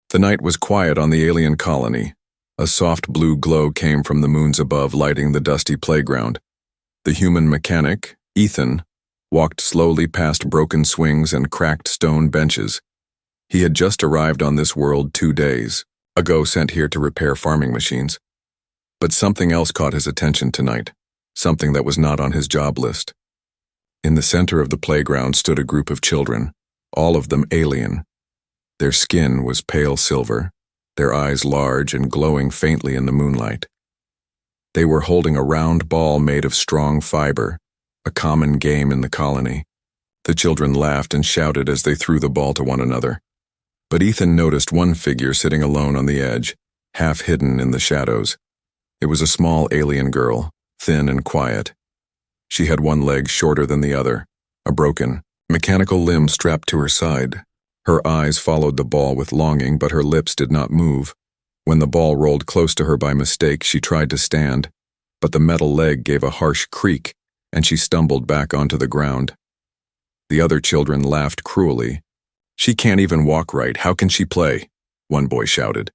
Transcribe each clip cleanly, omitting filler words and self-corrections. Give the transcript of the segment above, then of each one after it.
The night was quiet on the alien colony. A soft blue glow came from the moons above, lighting the dusty playground. The human mechanic, Ethan, walked slowly past broken swings and cracked stone benches. He had just arrived on this world 2 days ago, sent here to repair farming machines. But something else caught his attention tonight, something that was not on his job list. In the center of the playground stood a group of children, all of them alien. Their skin was pale silver, their eyes large and glowing faintly in the moonlight. They were holding a round ball made of strong fiber, a common game in the colony. The children laughed and shouted as they threw the ball to one another. But Ethan noticed one figure sitting alone on the edge, half hidden in the shadows. It was a small alien girl, thin and quiet. She had one leg shorter than the other, a broken, mechanical limb strapped to her side. Her eyes followed the ball with longing, but her lips did not move. When the ball rolled close to her by mistake, she tried to stand, but the metal leg gave a harsh creak, and she stumbled back onto the ground. The other children laughed cruelly. "She can't even walk right. How can she play?" one boy shouted.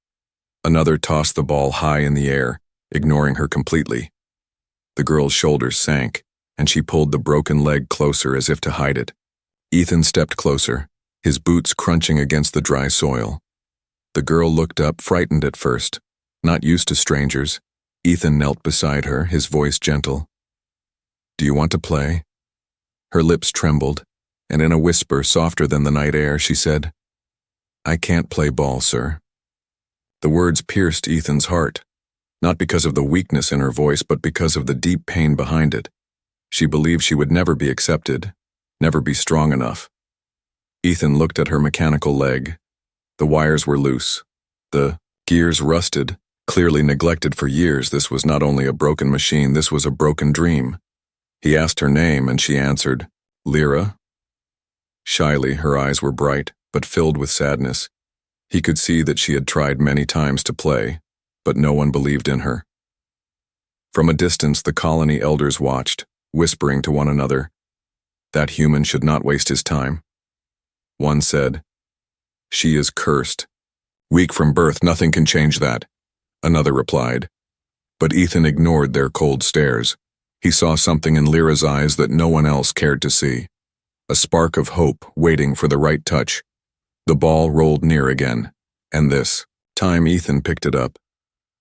Another tossed the ball high in the air, ignoring her completely. The girl's shoulders sank, and she pulled the broken leg closer as if to hide it. Ethan stepped closer, his boots crunching against the dry soil. The girl looked up, frightened at first. Not used to strangers, Ethan knelt beside her, his voice gentle. "Do you want to play?" Her lips trembled, and in a whisper softer than the night air, she said, "I can't play ball, sir." The words pierced Ethan's heart, not because of the weakness in her voice, but because of the deep pain behind it. She believed she would never be accepted, never be strong enough. Ethan looked at her mechanical leg. The wires were loose. The gears rusted, clearly neglected for years. This was not only a broken machine, this was a broken dream. He asked her name, and she answered, "Lyra." Shyly, her eyes were bright, but filled with sadness. He could see that she had tried many times to play, but no one believed in her. From a distance, the colony elders watched, whispering to one another. That human should not waste his time. One said, "She is cursed. Weak from birth, nothing can change that." Another replied. But Ethan ignored their cold stares. He saw something in Lyra's eyes that no one else cared to see. A spark of hope waiting for the right touch. The ball rolled near again, and this time Ethan picked it up.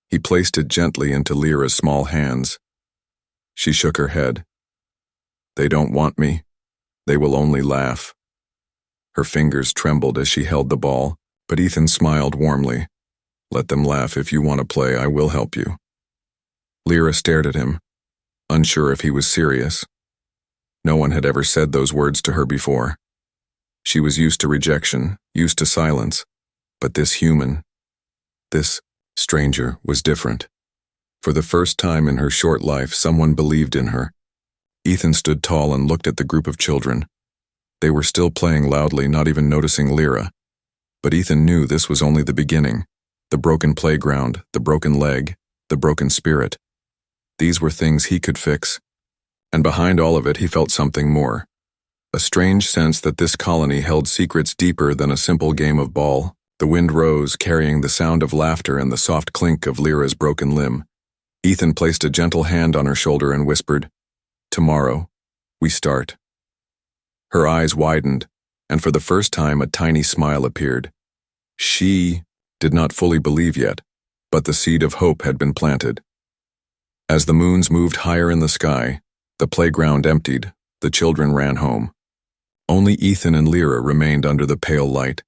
He placed it gently into Lyra's small hands. She shook her head. "They don't want me. They will only laugh." Her fingers trembled as she held the ball, but Ethan smiled warmly. "Let them laugh. If you want to play, I will help you." Lyra stared at him, unsure if he was serious. No one had ever said those words to her before. She was used to rejection, used to silence, but this human, this stranger, was different. For the first time in her short life, someone believed in her. Ethan stood tall and looked at the group of children. They were still playing loudly, not even noticing Lyra. But Ethan knew this was only the beginning. The broken playground, the broken leg, the broken spirit. These were things he could fix. And behind all of it, he felt something more. A strange sense that this colony held secrets deeper than a simple game of ball. The wind rose, carrying the sound of laughter and the soft clink of Lyra's broken limb. Ethan placed a gentle hand on her shoulder and whispered, "Tomorrow, we start." Her eyes widened, and for the first time a tiny smile appeared. She did not fully believe yet, but the seed of hope had been planted. As the moons moved higher in the sky, the playground emptied, the children ran home. Only Ethan and Lyra remained under the pale light,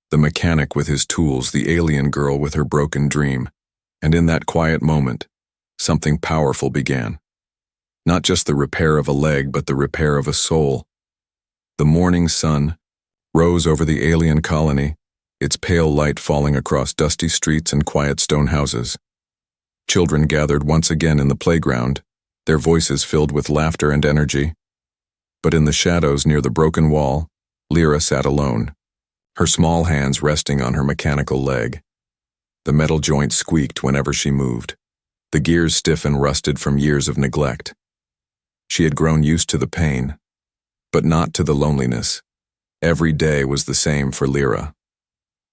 the mechanic with his tools, the alien girl with her broken dream. And in that quiet moment, something powerful began. Not just the repair of a leg, but the repair of a soul. The morning sun rose over the alien colony, its pale light falling across dusty streets and quiet stone houses. Children gathered once again in the playground, their voices filled with laughter and energy. But in the shadows near the broken wall, Lyra sat alone, her small hands resting on her mechanical leg. The metal joint squeaked whenever she moved, the gears stiff and rusted from years of neglect. She had grown used to the pain, but not to the loneliness. Every day was the same for Lyra.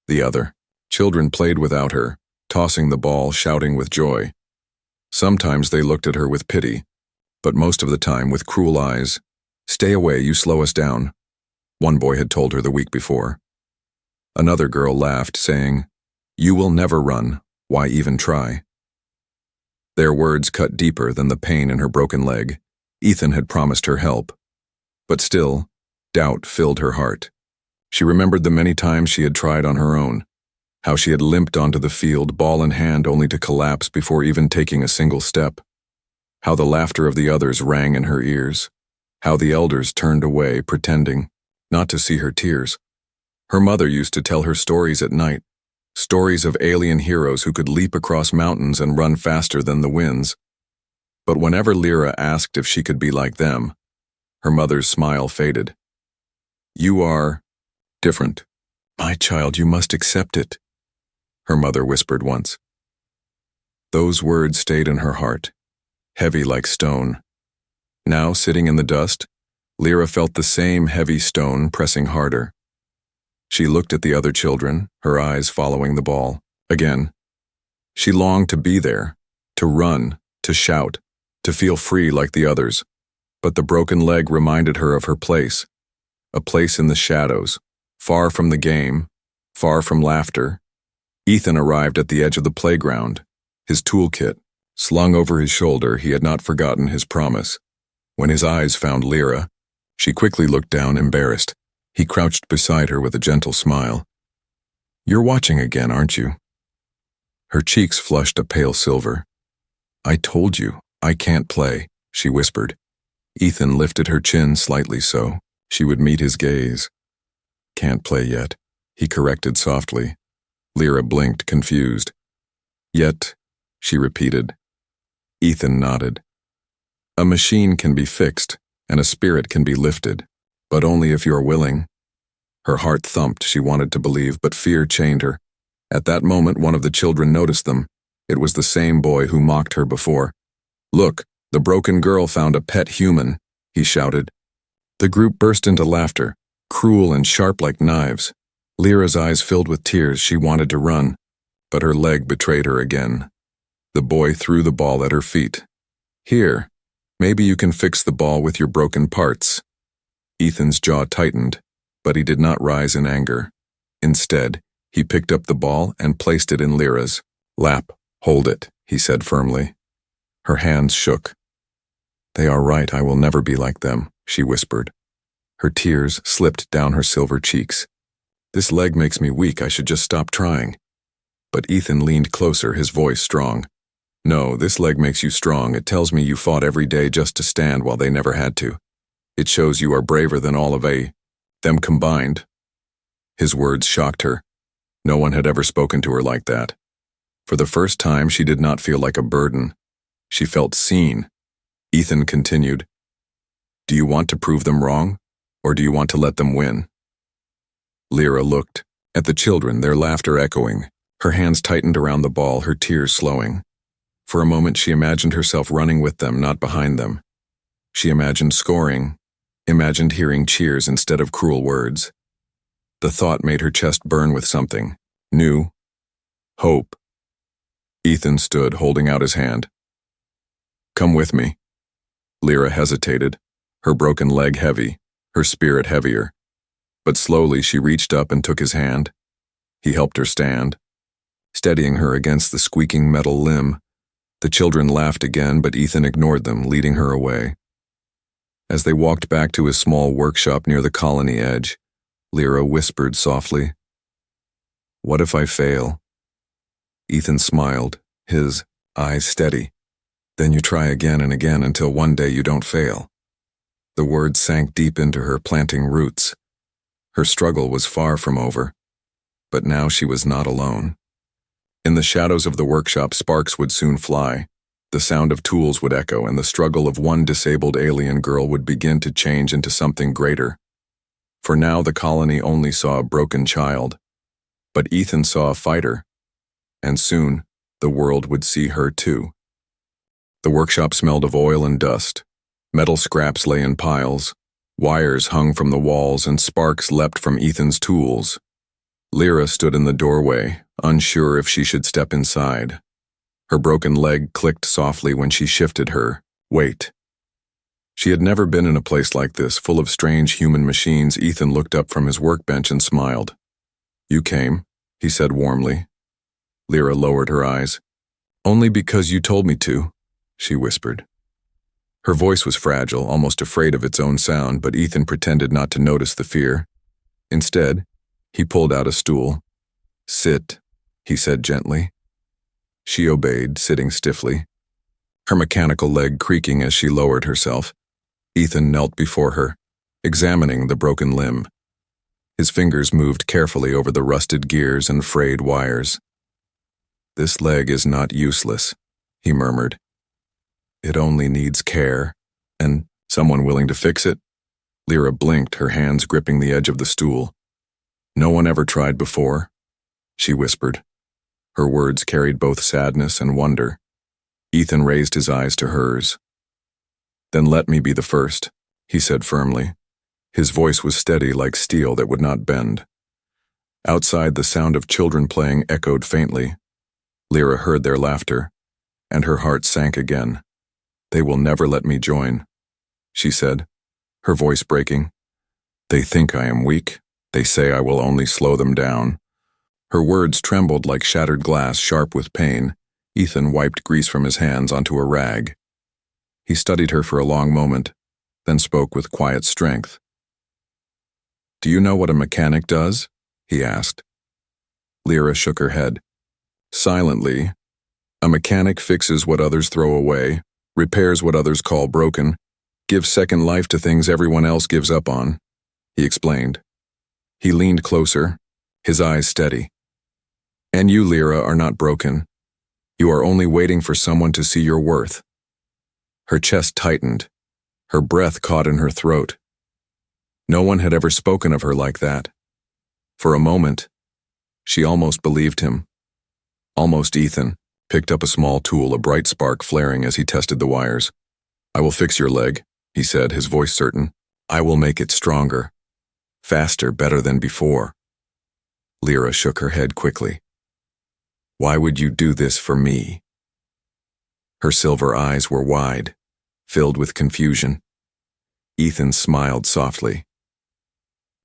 The other, Children played without her, tossing the ball, shouting with joy. Sometimes they looked at her with pity, but most of the time with cruel eyes. "Stay away, you slow us down," one boy had told her the week before. Another girl laughed, saying, "You will never run, why even try?" Their words cut deeper than the pain in her broken leg. Ethan had promised her help. But still, doubt filled her heart. She remembered the many times she had tried on her own, how she had limped onto the field, ball in hand, only to collapse before even taking a single step, how the laughter of the others rang in her ears, how the elders turned away, pretending not to see her tears. Her mother used to tell her stories at night, stories of alien heroes who could leap across mountains and run faster than the winds. But whenever Lyra asked if she could be like them, her mother's smile faded. "You are different. My child, you must accept it," her mother whispered once. Those words stayed in her heart, heavy like stone. Now, sitting in the dust, Lyra felt the same heavy stone pressing harder. She looked at the other children, her eyes following the ball. Again, she longed to be there, to run, to shout, to feel free like the others. But the broken leg reminded her of her place, a place in the shadows, far from the game, far from laughter. Ethan arrived at the edge of the playground, his toolkit slung over his shoulder. He had not forgotten his promise. When his eyes found Lyra, she quickly looked down, embarrassed. He crouched beside her with a gentle smile. "You're watching again, aren't you?" Her cheeks flushed a pale silver. "I told you, I can't play," she whispered. Ethan lifted her chin slightly so she would meet his gaze. "Can't play yet," he corrected softly. Lyra blinked, confused. "Yet," she repeated. Ethan nodded. "A machine can be fixed, and a spirit can be lifted, but only if you're willing." Her heart thumped. She wanted to believe, but fear chained her. At that moment, one of the children noticed them. It was the same boy who mocked her before. "Look, the broken girl found a pet human," he shouted. The group burst into laughter, cruel and sharp like knives. Lyra's eyes filled with tears. She wanted to run, but her leg betrayed her again. The boy threw the ball at her feet. "Here, maybe you can fix the ball with your broken parts." Ethan's jaw tightened, but he did not rise in anger. Instead, he picked up the ball and placed it in Lyra's lap. "Hold it," he said firmly. Her hands shook. "They are right, I will never be like them," she whispered. Her tears slipped down her silver cheeks. "This leg makes me weak, I should just stop trying." But Ethan leaned closer, his voice strong. "No, this leg makes you strong. It tells me you fought every day just to stand while they never had to. It shows you are braver than all of them combined." His words shocked her. No one had ever spoken to her like that. For the first time, she did not feel like a burden. She felt seen. Ethan continued, "Do you want to prove them wrong, or do you want to let them win?" Lyra looked at the children, their laughter echoing. Her hands tightened around the ball, her tears slowing. For a moment, she imagined herself running with them, not behind them. She imagined scoring, imagined hearing cheers instead of cruel words. The thought made her chest burn with something new. Hope. Ethan stood, holding out his hand. "Come with me." Lyra hesitated, her broken leg heavy, her spirit heavier. But slowly she reached up and took his hand. He helped her stand, steadying her against the squeaking metal limb. The children laughed again, but Ethan ignored them, leading her away. As they walked back to his small workshop near the colony edge, Lyra whispered softly, "What if I fail?" Ethan smiled, his eyes steady. "Then you try again and again until one day you don't fail." The words sank deep into her, planting roots. Her struggle was far from over, but now she was not alone. In the shadows of the workshop, sparks would soon fly. The sound of tools would echo, and the struggle of one disabled alien girl would begin to change into something greater. For now, the colony only saw a broken child, but Ethan saw a fighter, and soon the world would see her too. The workshop smelled of oil and dust. Metal scraps lay in piles. Wires hung from the walls, and sparks leapt from Ethan's tools. Lyra stood in the doorway, unsure if she should step inside. Her broken leg clicked softly when she shifted her weight. She had never been in a place like this, full of strange human machines. Ethan looked up from his workbench and smiled. "You came," he said warmly. Lyra lowered her eyes. "Only because you told me to," she whispered. Her voice was fragile, almost afraid of its own sound, but Ethan pretended not to notice the fear. Instead, he pulled out a stool. "Sit," he said gently. She obeyed, sitting stiffly, her mechanical leg creaking as she lowered herself. Ethan knelt before her, examining the broken limb. His fingers moved carefully over the rusted gears and frayed wires. "This leg is not useless," he murmured. "It only needs care, and someone willing to fix it." Lyra blinked, her hands gripping the edge of the stool. "No one ever tried before," she whispered. Her words carried both sadness and wonder. Ethan raised his eyes to hers. "Then let me be the first," he said firmly. His voice was steady like steel that would not bend. Outside, the sound of children playing echoed faintly. Lyra heard their laughter, and her heart sank again. "They will never let me join," she said, her voice breaking. "They think I am weak. They say I will only slow them down." Her words trembled like shattered glass, sharp with pain. Ethan wiped grease from his hands onto a rag. He studied her for a long moment, then spoke with quiet strength. "Do you know what a mechanic does?" he asked. Lyra shook her head. Silently, "A mechanic fixes what others throw away, repairs what others call broken, gives second life to things everyone else gives up on," he explained. He leaned closer, his eyes steady. "And you, Lyra, are not broken. You are only waiting for someone to see your worth." Her chest tightened. Her breath caught in her throat. No one had ever spoken of her like that. For a moment, she almost believed him. Almost. Ethan picked up a small tool, a bright spark flaring as he tested the wires. "I will fix your leg," he said, his voice certain. "I will make it stronger. Faster, better than before." Lyra shook her head quickly. "Why would you do this for me?" Her silver eyes were wide, filled with confusion. Ethan smiled softly.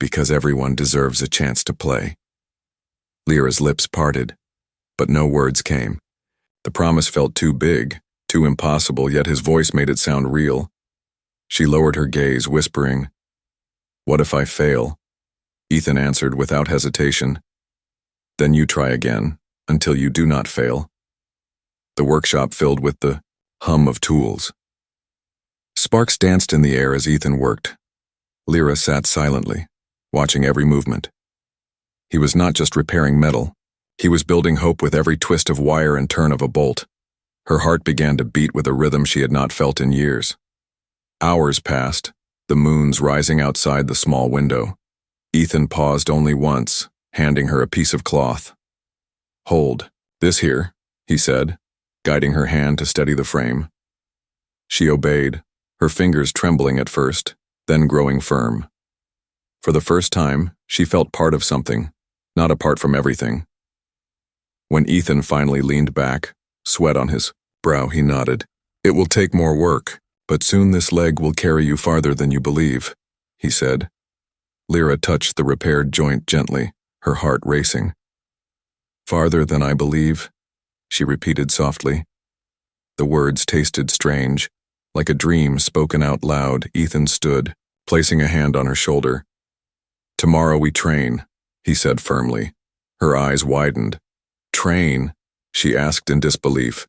"Because everyone deserves a chance to play." Lyra's lips parted, but no words came. The promise felt too big, too impossible, yet his voice made it sound real. She lowered her gaze, whispering, "What if I fail?" Ethan answered without hesitation. "Then you try again, until you do not fail." The workshop filled with the hum of tools. Sparks danced in the air as Ethan worked. Lyra sat silently, watching every movement. He was not just repairing metal. He was building hope with every twist of wire and turn of a bolt. Her heart began to beat with a rhythm she had not felt in years. Hours passed, the moons rising outside the small window. Ethan paused only once, handing her a piece of cloth. "Hold, this here," he said, guiding her hand to steady the frame. She obeyed, her fingers trembling at first, then growing firm. For the first time, she felt part of something, not apart from everything. When Ethan finally leaned back, sweat on his brow, he nodded. "It will take more work, but soon this leg will carry you farther than you believe," he said. Lyra touched the repaired joint gently, her heart racing. "Farther than I believe," she repeated softly. The words tasted strange, like a dream spoken out loud. Ethan stood, placing a hand on her shoulder. "Tomorrow we train," he said firmly. Her eyes widened. "Train?" she asked in disbelief.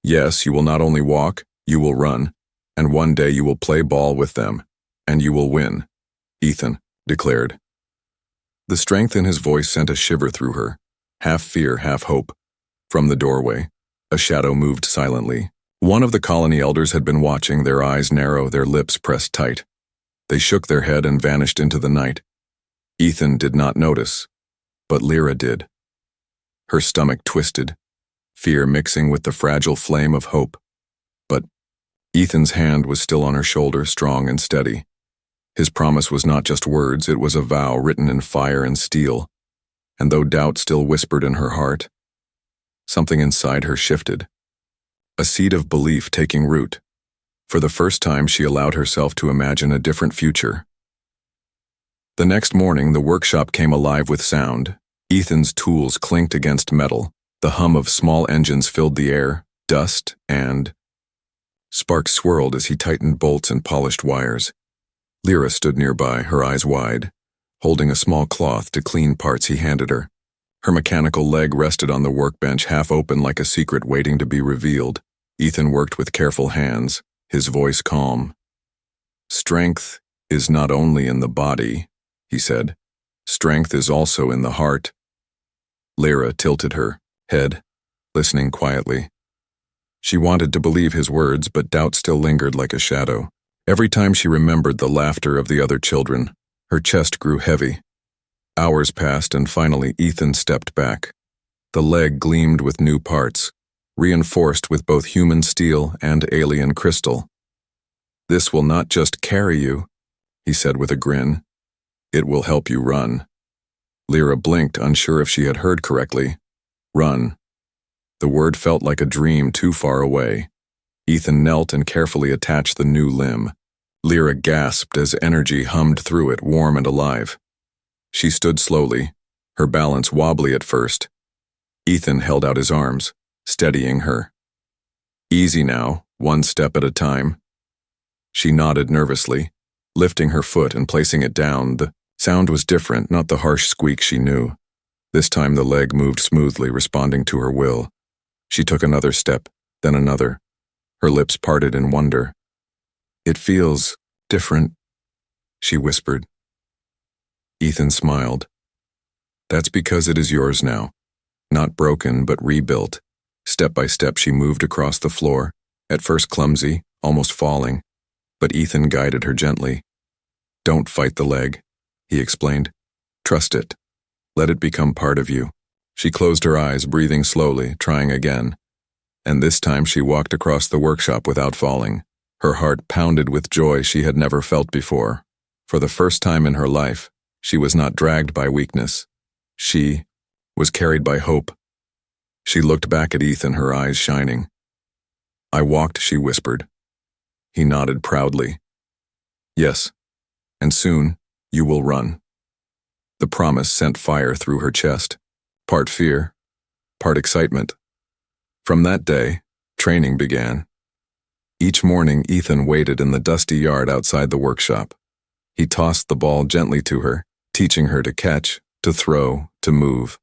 "Yes, you will not only walk, you will run, and one day you will play ball with them, and you will win," Ethan declared. The strength in his voice sent a shiver through her, half fear, half hope. From the doorway, a shadow moved silently. One of the colony elders had been watching, their eyes narrow, their lips pressed tight. They shook their head and vanished into the night. Ethan did not notice, but Lyra did. Her stomach twisted, fear mixing with the fragile flame of hope. But Ethan's hand was still on her shoulder, strong and steady. His promise was not just words, it was a vow written in fire and steel. and though doubt still whispered in her heart, something inside her shifted. A seed of belief taking root. For the first time, she allowed herself to imagine a different future. The next morning, the workshop came alive with sound. Ethan's tools clinked against metal. The hum of small engines filled the air, dust, and sparks swirled as he tightened bolts and polished wires. Lyra stood nearby, her eyes wide, holding a small cloth to clean parts he handed her. Her mechanical leg rested on the workbench, half open like a secret waiting to be revealed. Ethan worked with careful hands, his voice calm. "Strength is not only in the body," he said. "Strength is also in the heart." Lyra tilted her head, listening quietly. She wanted to believe his words, but doubt still lingered like a shadow. Every time she remembered the laughter of the other children, her chest grew heavy. Hours passed, and finally Ethan stepped back. The leg gleamed with new parts, reinforced with both human steel and alien crystal. "This will not just carry you," he said with a grin. "It will help you run." Lyra blinked, unsure if she had heard correctly. Run. The word felt like a dream too far away. Ethan knelt and carefully attached the new limb. Lyra gasped as energy hummed through it, warm and alive. She stood slowly, her balance wobbly at first. Ethan held out his arms, steadying her. "Easy now, one step at a time." She nodded nervously, lifting her foot and placing it down. The sound was different, not the harsh squeak she knew. This time the leg moved smoothly, responding to her will. She took another step, then another. Her lips parted in wonder. "It feels different," she whispered. Ethan smiled. "That's because it is yours now. Not broken, but rebuilt." Step by step she moved across the floor, at first clumsy, almost falling, but Ethan guided her gently. "Don't fight the leg," he explained. "Trust it. Let it become part of you." She closed her eyes, breathing slowly, trying again. And this time she walked across the workshop without falling. Her heart pounded with joy she had never felt before. For the first time in her life, she was not dragged by weakness. She was carried by hope. She looked back at Ethan, her eyes shining. "I walked," she whispered. He nodded proudly. "Yes, and soon you will run." The promise sent fire through her chest, part fear, part excitement. From that day, training began. Each morning, Ethan waited in the dusty yard outside the workshop. He tossed the ball gently to her, teaching her to catch, to throw, to move.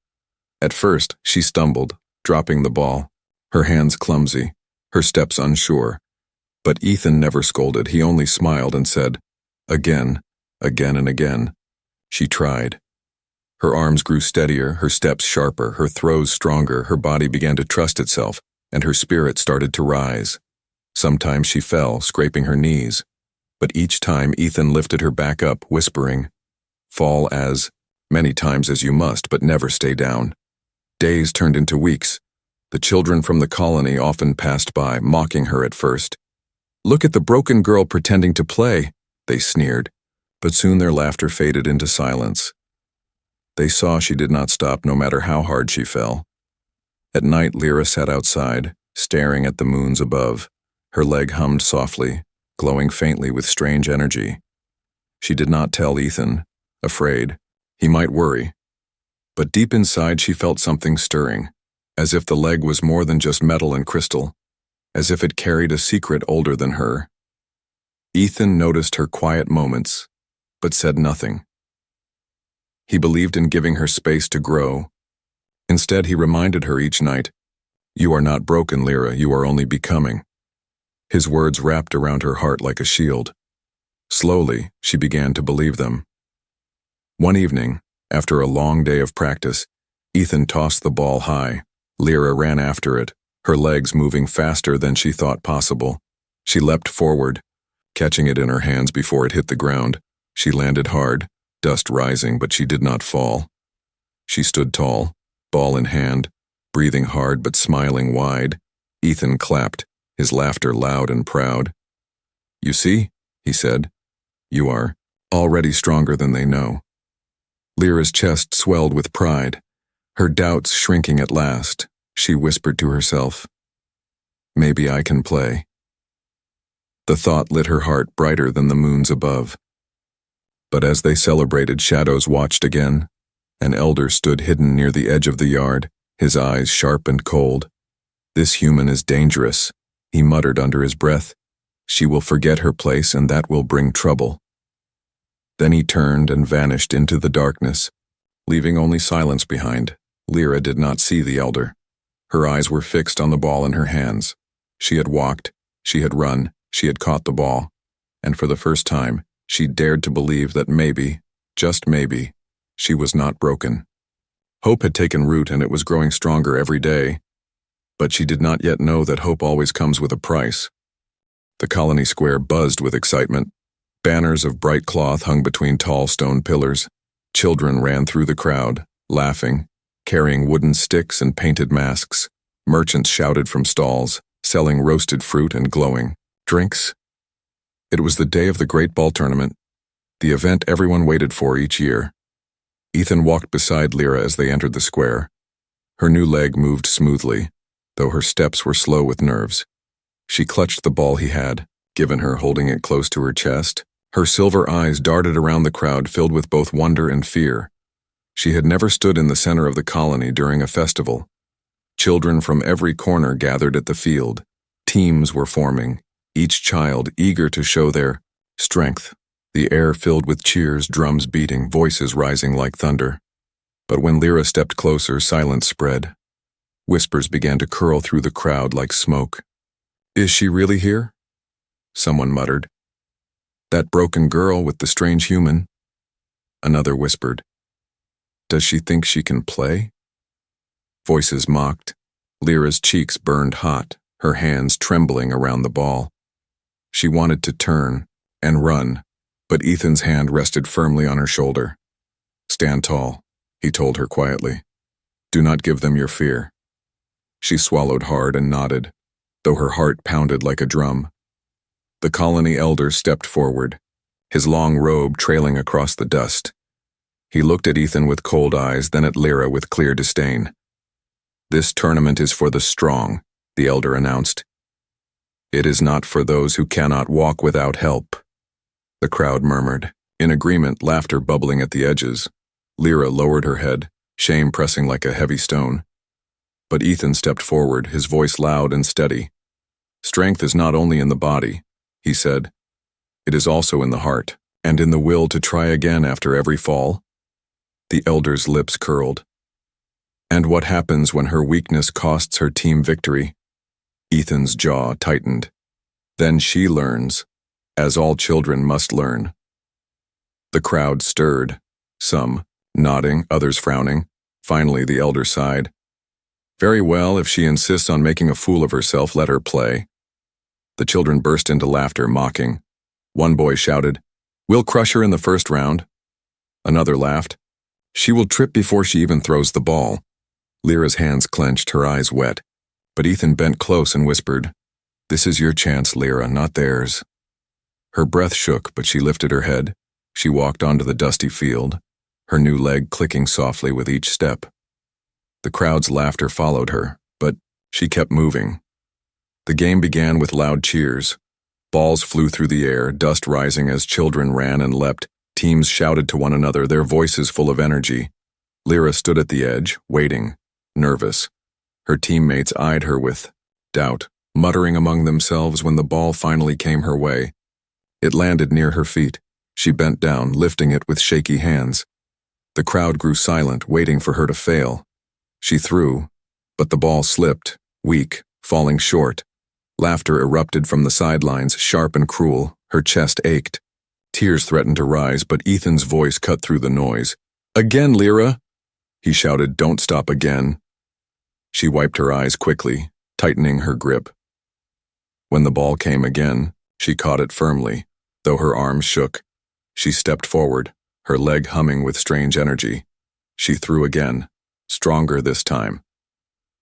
At first, she stumbled, dropping the ball, her hands clumsy, her steps unsure. But Ethan never scolded. He only smiled and said, "Again, again and again." She tried. Her arms grew steadier, her steps sharper, her throws stronger, her body began to trust itself, and her spirit started to rise. Sometimes she fell, scraping her knees, but each time Ethan lifted her back up, whispering, "Fall as many times as you must, but never stay down." Days turned into weeks. The children from the colony often passed by, mocking her at first. "Look at the broken girl pretending to play," they sneered, but soon their laughter faded into silence. They saw she did not stop no matter how hard she fell. At night, Lyra sat outside, staring at the moons above. Her leg hummed softly, glowing faintly with strange energy. She did not tell Ethan, afraid. He might worry. But deep inside she felt something stirring, as if the leg was more than just metal and crystal, as if it carried a secret older than her. Ethan noticed her quiet moments, but said nothing. He believed in giving her space to grow. Instead, he reminded her each night, "You are not broken, Lyra, you are only becoming." His words wrapped around her heart like a shield. Slowly, she began to believe them. One evening, after a long day of practice, Ethan tossed the ball high. Lyra ran after it, her legs moving faster than she thought possible. She leapt forward, catching it in her hands before it hit the ground. She landed hard, dust rising, but she did not fall. She stood tall, ball in hand, breathing hard but smiling wide. Ethan clapped, his laughter loud and proud. "You see," he said, "you are already stronger than they know." Lyra's chest swelled with pride. Her doubts shrinking at last, she whispered to herself, "Maybe I can play." The thought lit her heart brighter than the moons above. But as they celebrated, shadows watched again. An elder stood hidden near the edge of the yard, his eyes sharp and cold. "This human is dangerous," he muttered under his breath. "She will forget her place, and that will bring trouble." Then he turned and vanished into the darkness, leaving only silence behind. Lyra did not see the elder. Her eyes were fixed on the ball in her hands. She had walked, she had run, she had caught the ball, and for the first time, she dared to believe that maybe, just maybe, she was not broken. Hope had taken root and it was growing stronger every day, but she did not yet know that hope always comes with a price. The colony square buzzed with excitement. Banners of bright cloth hung between tall stone pillars. Children ran through the crowd, laughing, carrying wooden sticks and painted masks. Merchants shouted from stalls, selling roasted fruit and glowing drinks. It was the day of the Great Ball Tournament, the event everyone waited for each year. Ethan walked beside Lyra as they entered the square. Her new leg moved smoothly, though her steps were slow with nerves. She clutched the ball he had, given her, holding it close to her chest. Her silver eyes darted around the crowd filled with both wonder and fear. She had never stood in the center of the colony during a festival. Children from every corner gathered at the field. Teams were forming, each child eager to show their strength. The air filled with cheers, drums beating, voices rising like thunder. But when Lyra stepped closer, silence spread. Whispers began to curl through the crowd like smoke. "Is she really here?" someone muttered. "That broken girl with the strange human." Another whispered. "Does she think she can play?" Voices mocked. Lyra's cheeks burned hot, her hands trembling around the ball. She wanted to turn and run, but Ethan's hand rested firmly on her shoulder. "Stand tall," he told her quietly. "Do not give them your fear." She swallowed hard and nodded, though her heart pounded like a drum. The colony elder stepped forward, his long robe trailing across the dust. He looked at Ethan with cold eyes, then at Lyra with clear disdain. "This tournament is for the strong," the elder announced. "It is not for those who cannot walk without help." The crowd murmured, in agreement, laughter bubbling at the edges. Lyra lowered her head, shame pressing like a heavy stone. But Ethan stepped forward, his voice loud and steady. "Strength is not only in the body," he said. "It is also in the heart, and in the will to try again after every fall." The elder's lips curled. "And what happens when her weakness costs her team victory?" Ethan's jaw tightened. "Then she learns, as all children must learn." The crowd stirred, some nodding, others frowning. Finally, the elder sighed. "Very well, if she insists on making a fool of herself, let her play." The children burst into laughter, mocking. One boy shouted, "We'll crush her in the first round." Another laughed, "She will trip before she even throws the ball." Lyra's hands clenched, her eyes wet, but Ethan bent close and whispered, "This is your chance, Lyra, not theirs." Her breath shook, but she lifted her head. She walked onto the dusty field, her new leg clicking softly with each step. The crowd's laughter followed her, but she kept moving. The game began with loud cheers. Balls flew through the air, dust rising as children ran and leapt. Teams shouted to one another, their voices full of energy. Lyra stood at the edge, waiting, nervous. Her teammates eyed her with doubt, muttering among themselves when the ball finally came her way. It landed near her feet. She bent down, lifting it with shaky hands. The crowd grew silent, waiting for her to fail. She threw, but the ball slipped, weak, falling short. Laughter erupted from the sidelines, sharp and cruel. Her chest ached. Tears threatened to rise, but Ethan's voice cut through the noise. "Again, Lyra!" he shouted. "Don't stop again." She wiped her eyes quickly, tightening her grip. When the ball came again, she caught it firmly, though her arms shook. She stepped forward, her leg humming with strange energy. She threw again, stronger this time.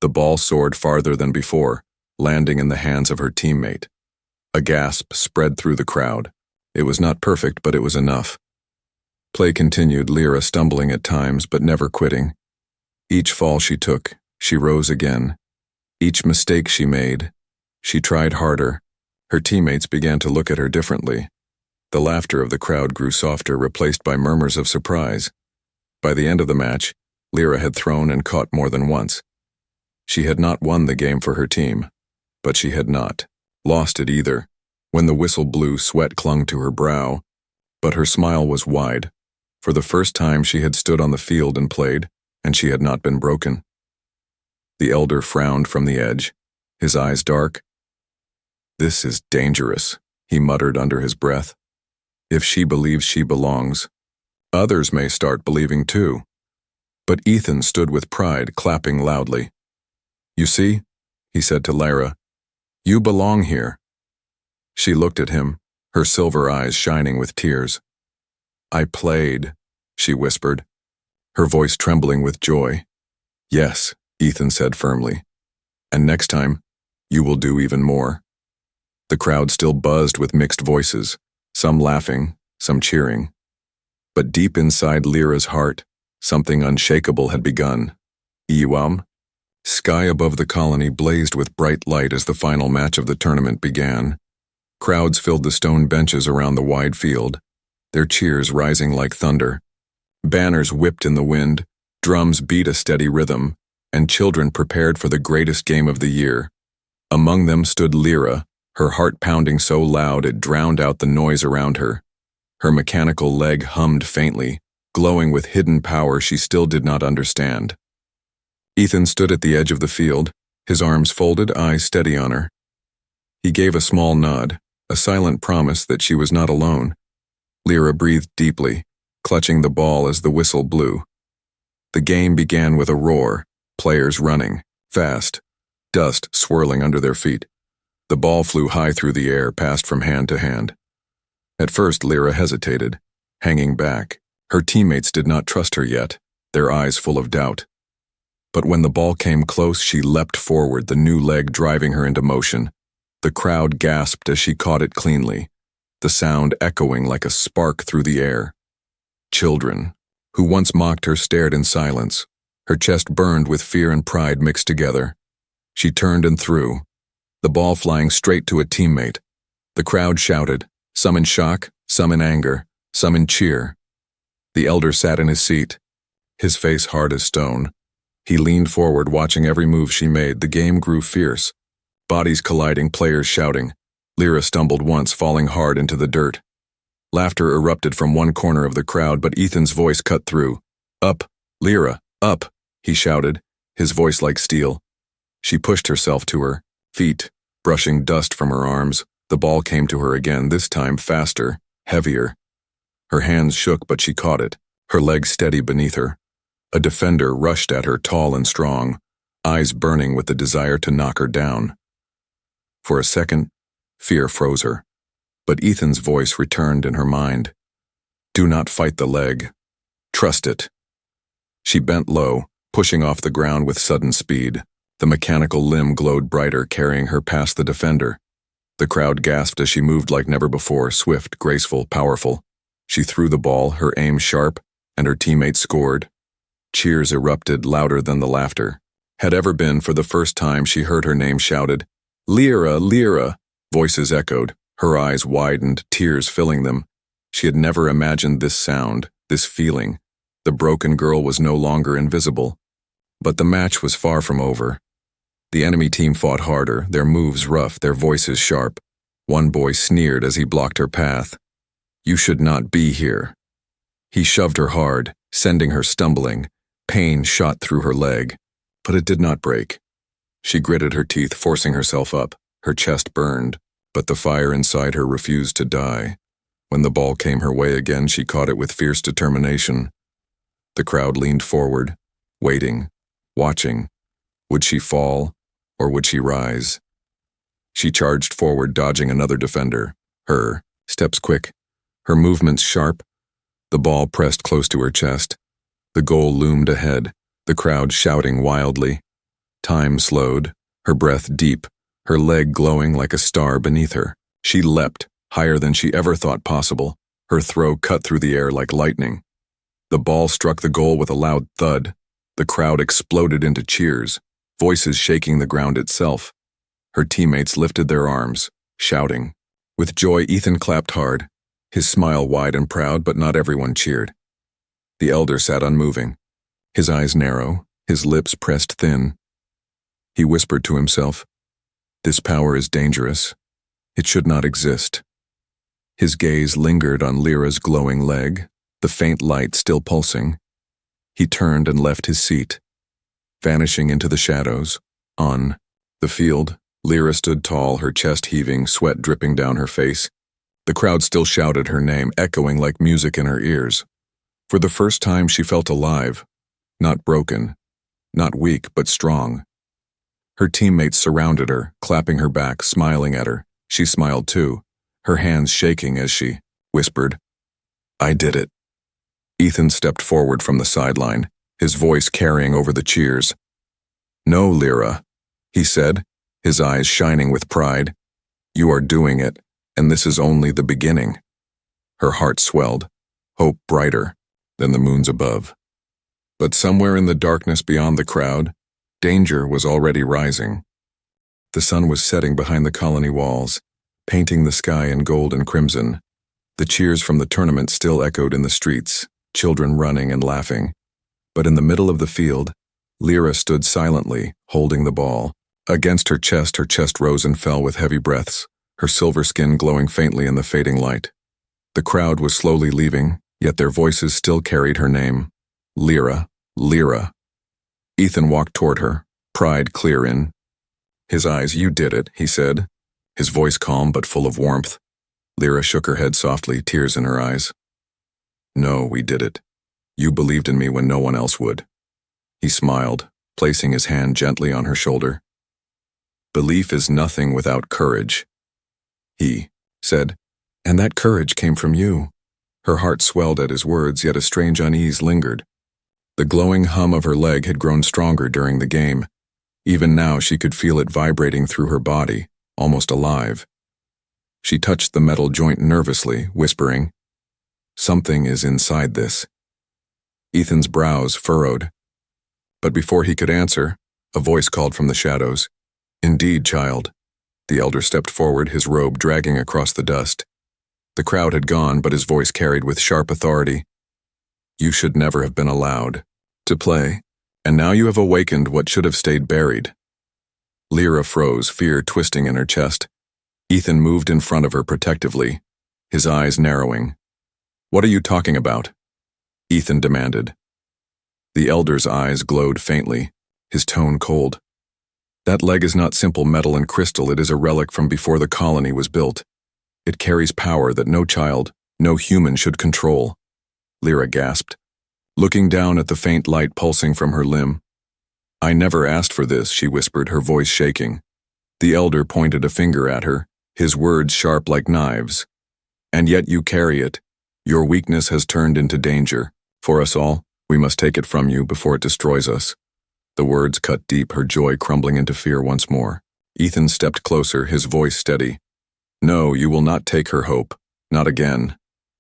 The ball soared farther than before, landing in the hands of her teammate. A gasp spread through the crowd. It was not perfect, but it was enough. Play continued, Lyra stumbling at times, but never quitting. Each fall she took, she rose again. Each mistake she made, she tried harder. Her teammates began to look at her differently. The laughter of the crowd grew softer, replaced by murmurs of surprise. By the end of the match, Lyra had thrown and caught more than once. She had not won the game for her team, but she had not lost it either. When the whistle blew, sweat clung to her brow, but her smile was wide. For the first time she had stood on the field and played, and she had not been broken. The elder frowned from the edge, his eyes dark. "This is dangerous," he muttered under his breath. "If she believes she belongs, others may start believing too." But Ethan stood with pride, clapping loudly. "You see," he said to Lyra, "you belong here." She looked at him, her silver eyes shining with tears. "I played," she whispered, her voice trembling with joy. "Yes," Ethan said firmly, "and next time, you will do even more." The crowd still buzzed with mixed voices, some laughing, some cheering. But deep inside Lyra's heart, something unshakable had begun. Iwam? Sky above the colony blazed with bright light as the final match of the tournament began. Crowds filled the stone benches around the wide field, their cheers rising like thunder. Banners whipped in the wind, drums beat a steady rhythm, and children prepared for the greatest game of the year. Among them stood Lyra, her heart pounding so loud it drowned out the noise around her. Her mechanical leg hummed faintly, glowing with hidden power she still did not understand. Ethan stood at the edge of the field, his arms folded, eyes steady on her. He gave a small nod, a silent promise that she was not alone. Lyra breathed deeply, clutching the ball as the whistle blew. The game began with a roar, players running, fast, dust swirling under their feet. The ball flew high through the air, passed from hand to hand. At first, Lyra hesitated, hanging back. Her teammates did not trust her yet, their eyes full of doubt. But when the ball came close, she leapt forward, the new leg driving her into motion. The crowd gasped as she caught it cleanly, the sound echoing like a spark through the air. Children, who once mocked her, stared in silence. Her chest burned with fear and pride mixed together. She turned and threw, the ball flying straight to a teammate. The crowd shouted, some in shock, some in anger, some in cheer. The elder sat in his seat, his face hard as stone. He leaned forward, watching every move she made. The game grew fierce. Bodies colliding, players shouting. Lyra stumbled once, falling hard into the dirt. Laughter erupted from one corner of the crowd, but Ethan's voice cut through. "Up, Lyra, up," he shouted, his voice like steel. She pushed herself to her feet, brushing dust from her arms. The ball came to her again, this time faster, heavier. Her hands shook, but she caught it, her legs steady beneath her. A defender rushed at her, tall and strong, eyes burning with the desire to knock her down. For a second, fear froze her, but Ethan's voice returned in her mind. "Do not fight the leg. Trust it." She bent low, pushing off the ground with sudden speed. The mechanical limb glowed brighter, carrying her past the defender. The crowd gasped as she moved like never before, swift, graceful, powerful. She threw the ball, her aim sharp, and her teammates scored. Cheers erupted, louder than the laughter. Had ever been, for the first time she heard her name shouted. "Lyra, Lyra!" Voices echoed, her eyes widened, tears filling them. She had never imagined this sound, this feeling. The broken girl was no longer invisible. But the match was far from over. The enemy team fought harder, their moves rough, their voices sharp. One boy sneered as he blocked her path. "You should not be here." He shoved her hard, sending her stumbling. Pain shot through her leg, but it did not break. She gritted her teeth, forcing herself up. Her chest burned, but the fire inside her refused to die. When the ball came her way again, she caught it with fierce determination. The crowd leaned forward, waiting, watching. Would she fall, or would she rise? She charged forward, dodging another defender. Her steps quick, her movements sharp. The ball pressed close to her chest. The goal loomed ahead, the crowd shouting wildly. Time slowed, her breath deep, her leg glowing like a star beneath her. She leapt, higher than she ever thought possible, her throw cut through the air like lightning. The ball struck the goal with a loud thud. The crowd exploded into cheers, voices shaking the ground itself. Her teammates lifted their arms, shouting. With joy, Ethan clapped hard, his smile wide and proud, but not everyone cheered. The elder sat unmoving, his eyes narrow, his lips pressed thin. He whispered to himself, "This power is dangerous. It should not exist." His gaze lingered on Lyra's glowing leg, the faint light still pulsing. He turned and left his seat, vanishing into the shadows. On the field, Lyra stood tall, her chest heaving, sweat dripping down her face. The crowd still shouted her name, echoing like music in her ears. For the first time she felt alive, not broken, not weak, but strong. Her teammates surrounded her, clapping her back, smiling at her. She smiled too, her hands shaking as she whispered, "I did it." Ethan stepped forward from the sideline, his voice carrying over the cheers. "No, Lyra," he said, his eyes shining with pride. "You are doing it, and this is only the beginning." Her heart swelled, hope brighter than the moons above. But somewhere in the darkness beyond the crowd, danger was already rising. The sun was setting behind the colony walls, painting the sky in gold and crimson. The cheers from the tournament still echoed in the streets, children running and laughing. But in the middle of the field, Lyra stood silently, holding the ball. Against her chest rose and fell with heavy breaths, her silver skin glowing faintly in the fading light. The crowd was slowly leaving, yet their voices still carried her name. Lyra, Lyra. Ethan walked toward her, pride clear in his eyes. "You did it," he said, his voice calm but full of warmth. Lyra shook her head softly, tears in her eyes. "No, we did it. You believed in me when no one else would." He smiled, placing his hand gently on her shoulder. "Belief is nothing without courage," he said, "and that courage came from you." Her heart swelled at his words, yet a strange unease lingered. The glowing hum of her leg had grown stronger during the game. Even now she could feel it vibrating through her body, almost alive. She touched the metal joint nervously, whispering, "Something is inside this." Ethan's brows furrowed. But before he could answer, a voice called from the shadows, "Indeed, child." The elder stepped forward, his robe dragging across the dust. The crowd had gone, but his voice carried with sharp authority. "You should never have been allowed to play, and now you have awakened what should have stayed buried." Lyra froze, fear twisting in her chest. Ethan moved in front of her protectively, his eyes narrowing. "What are you talking about?" Ethan demanded. The elder's eyes glowed faintly, his tone cold. "That leg is not simple metal and crystal, it is a relic from before the colony was built. It carries power that no child, no human should control." Lyra gasped, looking down at the faint light pulsing from her limb. "I never asked for this," she whispered, her voice shaking. The elder pointed a finger at her, his words sharp like knives. "And yet you carry it. Your weakness has turned into danger. For us all, we must take it from you before it destroys us." The words cut deep, her joy crumbling into fear once more. Ethan stepped closer, his voice steady. "No, you will not take her hope. Not again.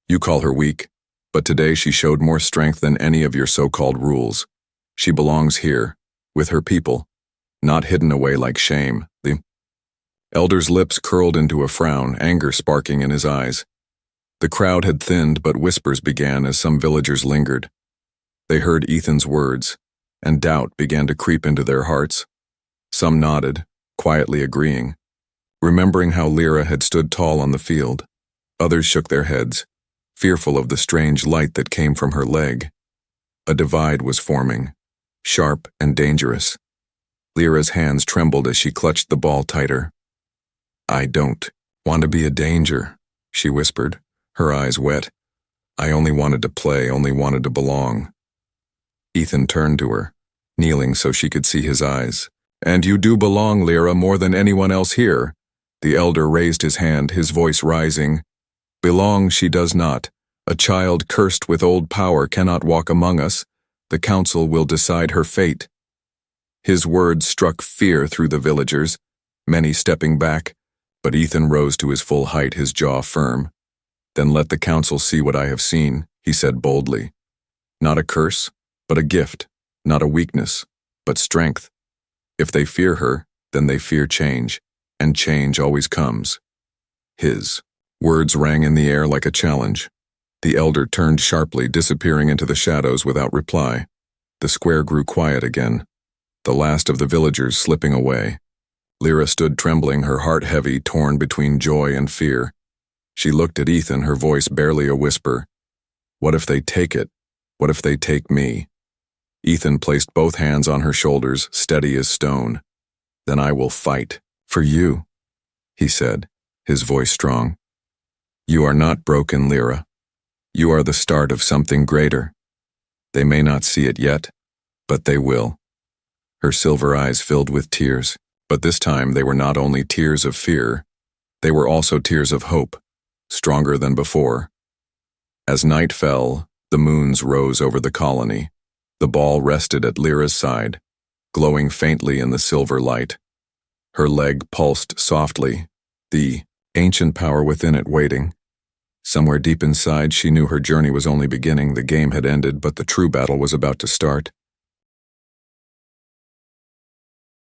You call her weak, but today she showed more strength than any of your so-called rules. She belongs here, with her people, not hidden away like shame." The elder's lips curled into a frown, anger sparking in his eyes. The crowd had thinned, but whispers began as some villagers lingered. They heard Ethan's words, and doubt began to creep into their hearts. Some nodded, quietly agreeing, remembering how Lyra had stood tall on the field. Others shook their heads, fearful of the strange light that came from her leg. A divide was forming, sharp and dangerous. Lyra's hands trembled as she clutched the ball tighter. "I don't want to be a danger," she whispered, her eyes wet. "I only wanted to play, only wanted to belong." Ethan turned to her, kneeling so she could see his eyes. "And you do belong, Lyra, more than anyone else here." The elder raised his hand, his voice rising. "Belong she does not. A child cursed with old power cannot walk among us. The council will decide her fate." His words struck fear through the villagers, many stepping back, but Ethan rose to his full height, his jaw firm. "Then let the council see what I have seen," he said boldly. "Not a curse, but a gift, not a weakness, but strength. If they fear her, then they fear change, and change always comes. His words rang in the air like a challenge. The elder turned sharply, disappearing into the shadows without reply. The square grew quiet again, the last of the villagers slipping away. Lyra stood trembling, her heart heavy, torn between joy and fear. She looked at Ethan, her voice barely a whisper. What if they take it? What if they take me? Ethan placed both hands on her shoulders, steady as stone. Then I will fight. For you, he said, his voice strong. You are not broken, Lyra. You are the start of something greater. They may not see it yet, but they will. Her silver eyes filled with tears, but this time they were not only tears of fear, they were also tears of hope, stronger than before. As night fell, the moons rose over the colony. The ball rested at Lyra's side, glowing faintly in the silver light. Her leg pulsed softly, the ancient power within it waiting. Somewhere deep inside, she knew her journey was only beginning. The game had ended, but the true battle was about to start.